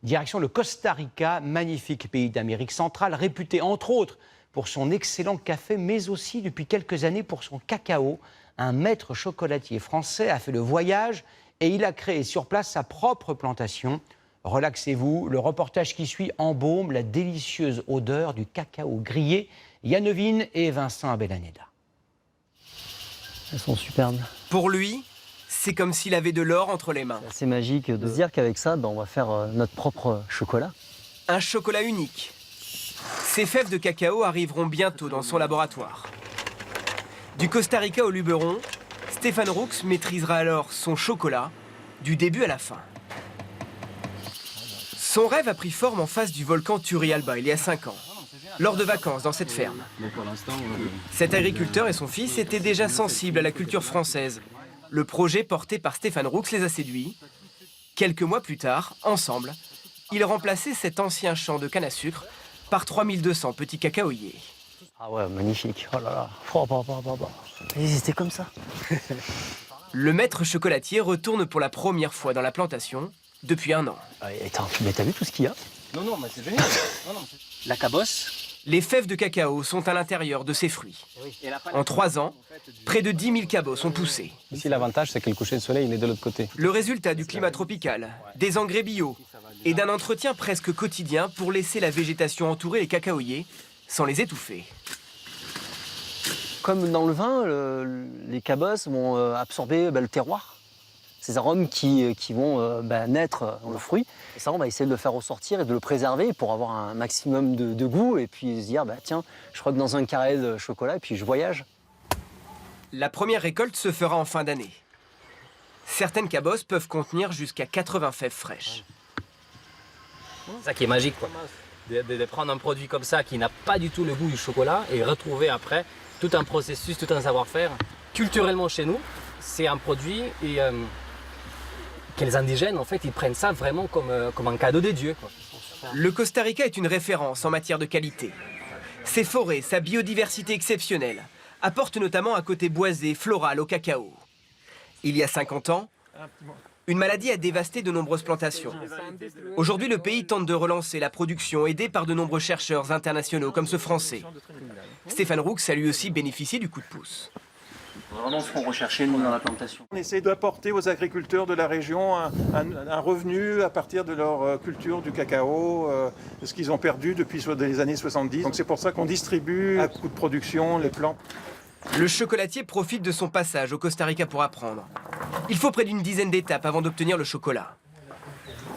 Direction le Costa Rica, magnifique pays d'Amérique centrale, réputé entre autres pour son excellent café, mais aussi depuis quelques années pour son cacao. Un maître chocolatier français a fait le voyage et il a créé sur place sa propre plantation. Relaxez-vous, le reportage qui suit embaume la délicieuse odeur du cacao grillé. Yann Ovine et Vincent Abelaneda. Elles sont superbes. Pour lui, c'est comme s'il avait de l'or entre les mains. C'est assez magique de se dire qu'avec ça, on va faire notre propre chocolat. Un chocolat unique. Ces fèves de cacao arriveront bientôt dans son laboratoire. Du Costa Rica au Luberon, Stéphane Roux maîtrisera alors son chocolat du début à la fin. Son rêve a pris forme en face du volcan Turrialba il y a 5 ans, lors de vacances dans cette ferme. Cet agriculteur et son fils étaient déjà sensibles à la culture française. Le projet porté par Stéphane Roux les a séduits. Quelques mois plus tard, ensemble, ils remplaçaient cet ancien champ de canne à sucre par 3200 petits cacaoyers. Ah ouais, magnifique. Oh là là. Ils étaient comme ça. Le maître chocolatier retourne pour la première fois dans la plantation depuis 1 an. Mais t'as vu tout ce qu'il y a? Non, mais c'est génial. La cabosse. Les fèves de cacao sont à l'intérieur de ces fruits. En 3 ans, près de 10 000 cabosses ont poussé. Ici, l'avantage, c'est que le coucher de soleil, il est de l'autre côté. Le résultat du climat tropical, des engrais bio et d'un entretien presque quotidien pour laisser la végétation entourer les cacaoyers sans les étouffer. Comme dans le vin, les cabosses vont absorber le terroir. Ces arômes qui vont naître dans le fruit. Et ça, on va essayer de le faire ressortir et de le préserver pour avoir un maximum de goût et puis se dire, tiens, je croque dans un carré de chocolat et puis je voyage. La première récolte se fera en fin d'année. Certaines cabosses peuvent contenir jusqu'à 80 fèves fraîches. C'est ça qui est magique, quoi. De prendre un produit comme ça qui n'a pas du tout le goût du chocolat et retrouver après tout un processus, tout un savoir-faire. Culturellement chez nous, c'est un produit que les indigènes, en fait, ils prennent ça vraiment comme un cadeau des dieux, quoi. Le Costa Rica est une référence en matière de qualité. Ses forêts, sa biodiversité exceptionnelle, apportent notamment un côté boisé, floral au cacao. Il y a 50 ans, une maladie a dévasté de nombreuses plantations. Aujourd'hui, le pays tente de relancer la production, aidé par de nombreux chercheurs internationaux comme ce français. Stéphane Roux a lui aussi bénéficié du coup de pouce. Vraiment ce qu'on recherchait, nous, dans la plantation. On essaie d'apporter aux agriculteurs de la région un revenu à partir de leur culture du cacao, ce qu'ils ont perdu depuis les années 70. Donc c'est pour ça qu'on distribue à coût de production les plants. Le chocolatier profite de son passage au Costa Rica pour apprendre. Il faut près d'une dizaine d'étapes avant d'obtenir le chocolat.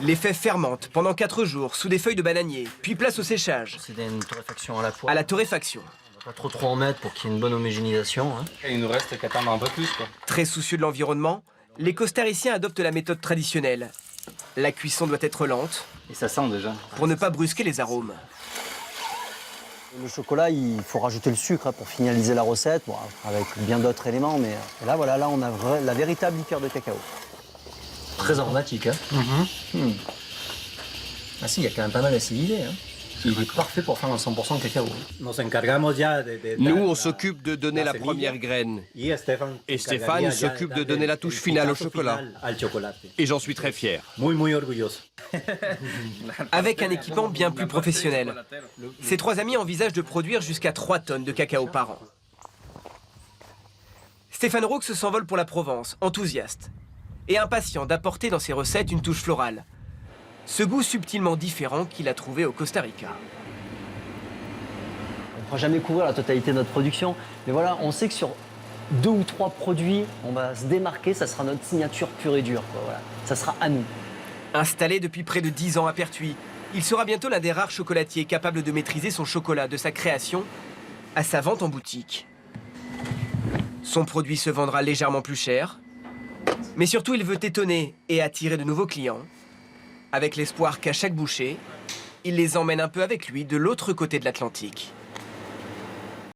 Les fèves fermentent pendant 4 jours sous des feuilles de bananier, puis place au séchage. C'est une torréfaction à la poêle. À la torréfaction. Pas trop en mettre pour qu'il y ait une bonne homogénéisation. Et il nous reste qu'à attendre un peu plus, quoi. Très soucieux de l'environnement, les costariciens adoptent la méthode traditionnelle. La cuisson doit être lente. Et ça sent déjà. Pour ne pas brusquer les arômes. Le chocolat, il faut rajouter le sucre pour finaliser la recette, avec bien d'autres éléments. Mais là, voilà, là, on a la véritable liqueur de cacao. Très aromatique, hein. Ah si, il y a quand même pas mal d'acidité, hein. Il est parfait pour faire un 100% de cacao. Nous, on s'occupe de donner la première graine. Et Stéphane s'occupe de donner la touche finale au chocolat. Et j'en suis très fier. Avec un équipement bien plus professionnel, ces 3 amis envisagent de produire jusqu'à 3 tonnes de cacao par an. Stéphane Roux s'envole pour la Provence, enthousiaste, et impatient d'apporter dans ses recettes une touche florale. Ce goût subtilement différent qu'il a trouvé au Costa Rica. On ne pourra jamais couvrir la totalité de notre production, mais voilà, on sait que sur 2 ou 3 produits, on va se démarquer, ça sera notre signature pure et dure, quoi, voilà. Ça sera à nous. Installé depuis près de 10 ans à Pertuis, il sera bientôt l'un des rares chocolatiers capables de maîtriser son chocolat de sa création à sa vente en boutique. Son produit se vendra légèrement plus cher, mais surtout il veut étonner et attirer de nouveaux clients, avec l'espoir qu'à chaque bouchée, il les emmène un peu avec lui de l'autre côté de l'Atlantique.